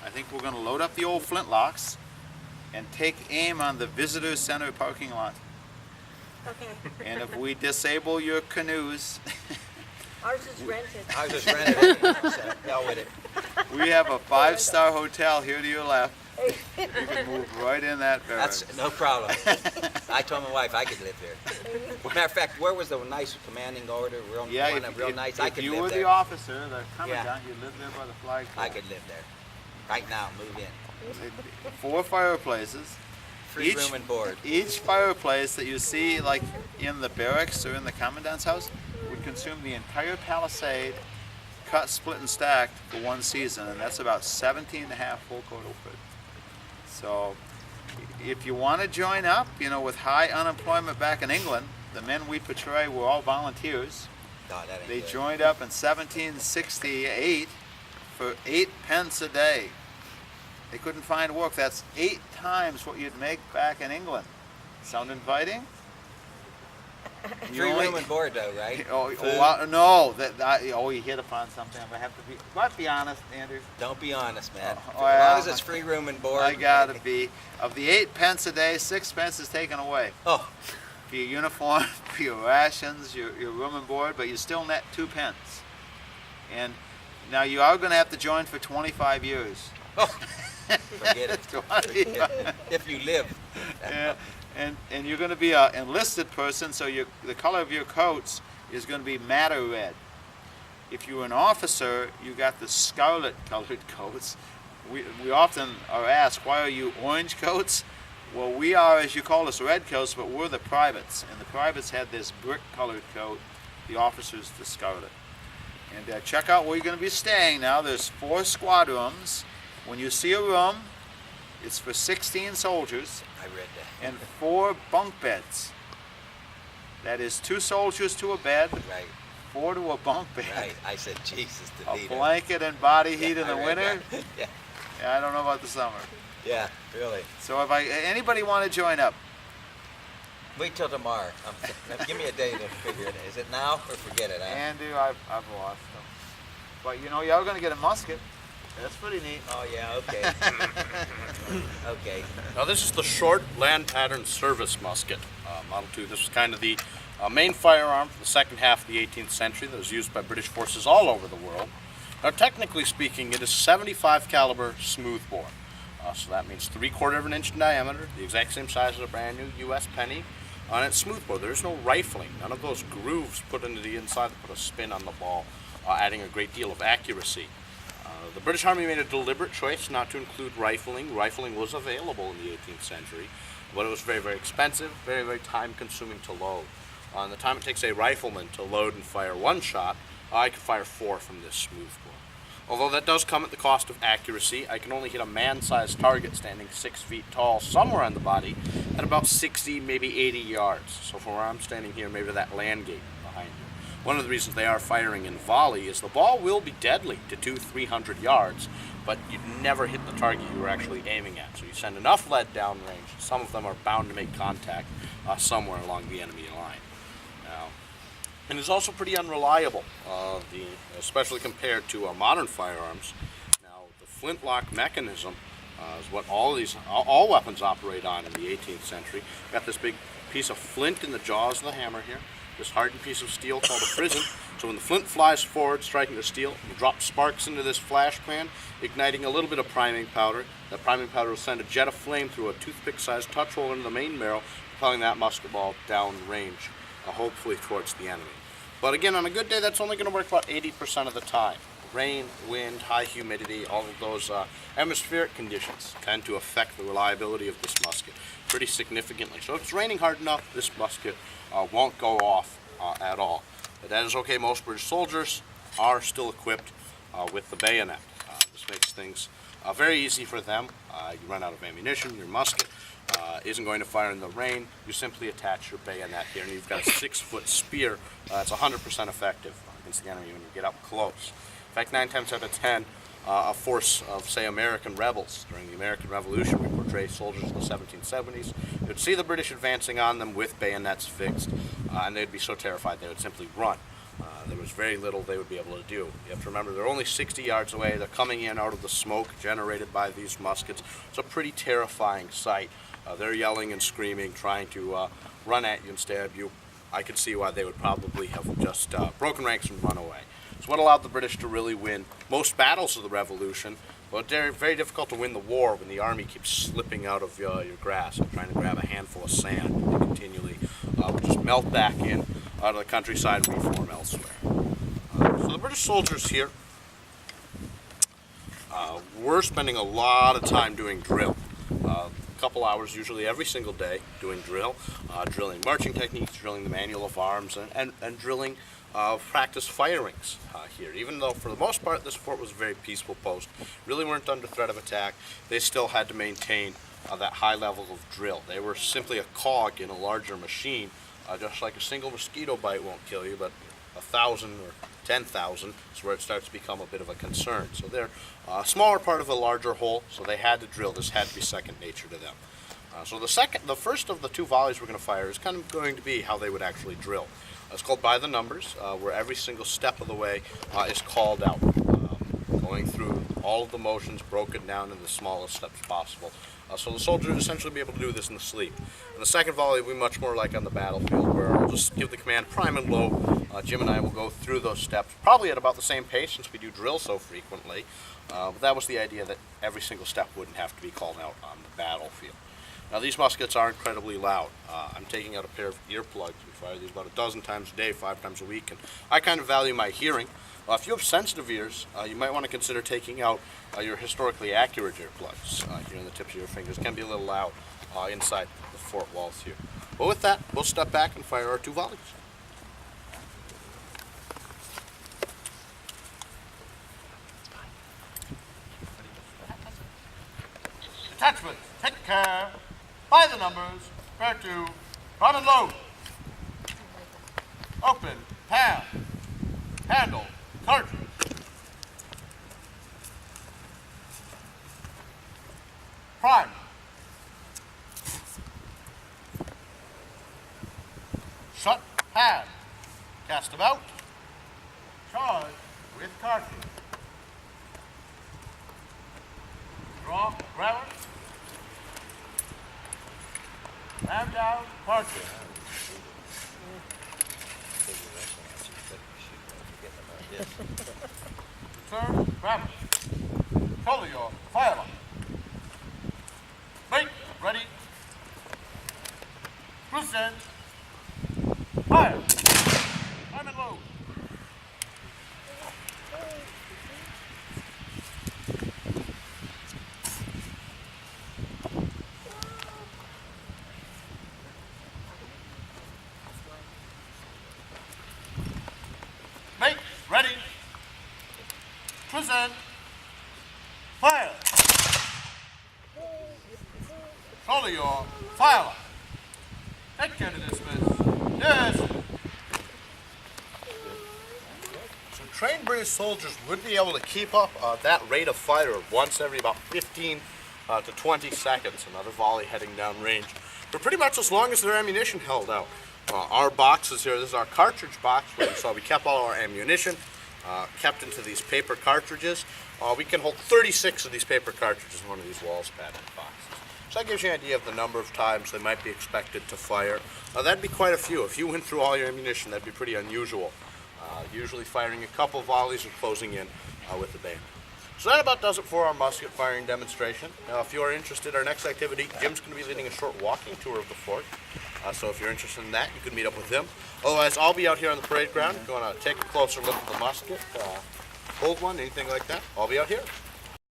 I think we're going to load up the old Flintlocks and take aim on the visitor center parking lot. Okay. And if we disable your canoes, Ours is rented. I was just renting it, so hell with it. we have a 5-star hotel here to your left. You can move right in that barracks. That's no problem. I told my wife I could live there. Matter of fact, where was the nice commanding order? Real nice. I If could you live were there. the officer, the commandant, you live there by the flagpole. I could live there. Right now, move in. 4 fireplaces. Free room and board. Each fireplace that you see, like in the barracks or in the commandant's house, would consume the entire palisade, cut, split, and stacked for one season, and that's about 17 and a half full coat foot. So, if you want to join up, you know, with high unemployment back in England, the men we portray were all volunteers. No, that ain't They good. joined up in 1768 for 8 pence a day. They couldn't find work. That's 8 times what you'd make back in England. Sound inviting? Free room and board, though, right? No. You hit upon something. I have to be. But be honest, Andrew. Don't be honest, man. As Well, long as it's free room and board. I gotta be. Of the 8 pence a day, 6 pence is taken away. Oh, For your uniform, for your rations, your room and board, but you still net 2 pence. And now you are going to have to join for 25 years. oh. Forget it. 25. If you live. Yeah. And you're going to be an enlisted person, so the color of your coats is going to be madder red. If you're an officer, you got the scarlet colored coats. We often are asked, why are you orange coats? Well, we are, as you call us, red coats, but we're the privates. And the privates had this brick colored coat, the officers the scarlet. And check out where you're going to be staying now. There's 4 squad rooms. When you see a room, it's for 16 soldiers. I read that. And 4 bunk beds. That is 2 soldiers to a bed, Right, 4 to a bunk bed. right. I said, Jesus, A DeVito. blanket and body heat in I the read winter. that. Yeah, Yeah, I don't know about the summer. yeah, really. So if anybody want to join up, Wait till tomorrow. Give me a day to figure it. Is it now or forget it? Huh? Andrew, I've lost them. But you know, y'all gonna get a musket. That's pretty neat. Oh, yeah, okay. Okay. Now this is the short land pattern service musket, Model 2. This was kind of the main firearm for the second half of the 18th century that was used by British forces all over the world. Now technically speaking, it is 75 caliber smoothbore. So that means 3/4 of an inch in diameter, the exact same size as a brand new U.S. penny. On its smoothbore, there is no rifling, none of those grooves put into the inside that put a spin on the ball, adding a great deal of accuracy. The British Army made a deliberate choice not to include rifling. Rifling was available in the 18th century, but it was very, very expensive, very, very time-consuming to load. On the time it takes a rifleman to load and fire 1 shot, I could fire 4 from this smoothbore. Although that does come at the cost of accuracy, I can only hit a man-sized target standing 6 feet tall somewhere on the body at about 60, maybe 80 yards. So from where I'm standing here, maybe that land gate behind you. One of the reasons they are firing in volley is the ball will be deadly to 200-300 yards, but you never hit the target you were actually aiming at. So you send enough lead downrange, some of them are bound to make contact somewhere along the enemy line. Now, and it's also pretty unreliable, especially compared to modern firearms. Now, the flintlock mechanism is what all weapons operate on in the 18th century. Got this big piece of flint in the jaws of the hammer here. This hardened piece of steel called a prism. So when the flint flies forward, striking the steel, it will drop sparks into this flash pan, igniting a little bit of priming powder. That priming powder will send a jet of flame through a toothpick-sized touch hole into the main barrel, propelling that musket ball down range, hopefully towards the enemy. But again, on a good day, that's only going to work about 80% of the time. Rain, wind, high humidity, all of those atmospheric conditions tend to affect the reliability of this musket pretty significantly. So if it's raining hard enough, this musket won't go off at all. But that is okay. Most British soldiers are still equipped with the bayonet. This makes things very easy for them. You run out of ammunition, your musket isn't going to fire in the rain. You simply attach your bayonet here, and you've got a 6-foot spear that's 100% effective against the enemy when you get up close. In fact, 9 times out of 10, a force of, say, American rebels during the American Revolution, we portray soldiers in the 1770s, they would see the British advancing on them with bayonets fixed, and they'd be so terrified they would simply run. There was very little they would be able to do. You have to remember they're only 60 yards away. They're coming in out of the smoke generated by these muskets. It's a pretty terrifying sight. They're yelling and screaming, trying to run at you and stab you. I could see why they would probably have just broken ranks and run away. It's what allowed the British to really win most battles of the Revolution, but they're very difficult to win the war when the army keeps slipping out of your grasp and trying to grab a handful of sand. They continually would just melt back in out of the countryside and reform elsewhere. So the British soldiers here were spending a lot of time doing drill. A couple hours usually every single day doing drill, drilling marching techniques, drilling the manual of arms, and drilling practice firings here. Even though for the most part this fort was a very peaceful post, really weren't under threat of attack, they still had to maintain that high level of drill. They were simply a cog in a larger machine. Just like a single mosquito bite won't kill you, but 1,000 or 10,000 is where it starts to become a bit of a concern. So they're a smaller part of a larger whole, so they had to drill. This had to be second nature to them. So the first of the two volleys we're going to fire is kind of going to be how they would actually drill. It's called by the numbers, where every single step of the way is called out, going through all of the motions broken down in the smallest steps possible. So the soldier would essentially be able to do this in the sleep. And the second volley will be much more like on the battlefield, where I'll just give the command prime and low. Jim and I will go through those steps, probably at about the same pace since we do drill so frequently. But that was the idea, that every single step wouldn't have to be called out on the battlefield. Now these muskets are incredibly loud. I'm taking out a pair of earplugs. We fire these about a dozen times a day, 5 times a week, and I kind of value my hearing. If you have sensitive ears, you might want to consider taking out your historically accurate earplugs. Here on the tips of your fingers can be a little loud inside the fort walls here. But with that, we'll step back and fire our 2 volleys. Attachments, take care. By the numbers, prepare to prime and load. Open, pan, handle, cartridge. Prime. Shut, pad. Cast about. Charge with cartridge. Draw, grabber. Ram down, cartridge. Return, grabber. Shoulder your firearm. Wait, ready. Cruise in. Fire. Prime and load. Make, ready. Cruise in. Fire. Shoulder your firearm. Take care to dismiss. Yes. So trained British soldiers would be able to keep up that rate of fire once every about 15 to 20 seconds. Another volley heading down range for pretty much as long as their ammunition held out. Our boxes here, this is our cartridge box where you saw we kept all our ammunition kept into these paper cartridges. We can hold 36 of these paper cartridges in one of these walls padded boxes. So that gives you an idea of the number of times they might be expected to fire. That'd be quite a few. If you went through all your ammunition, that'd be pretty unusual. Usually firing a couple volleys or closing in with the bayonet. So that about does it for our musket firing demonstration. Now, if you are interested, our next activity, Jim's going to be leading a short walking tour of the fort. So if you're interested in that, you can meet up with him. Otherwise, I'll be out here on the parade ground. If you want to take a closer look at the musket, hold one, anything like that, I'll be out here.